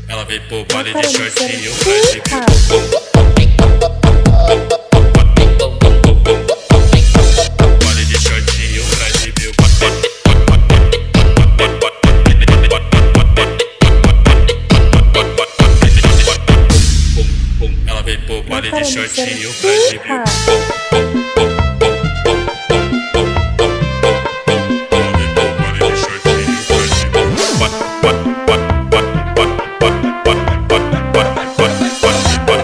Ela veio pro baile de shortinho pra exibir o baile de shortinho pra exibir o ela veio pro baile de shortinho pra exibir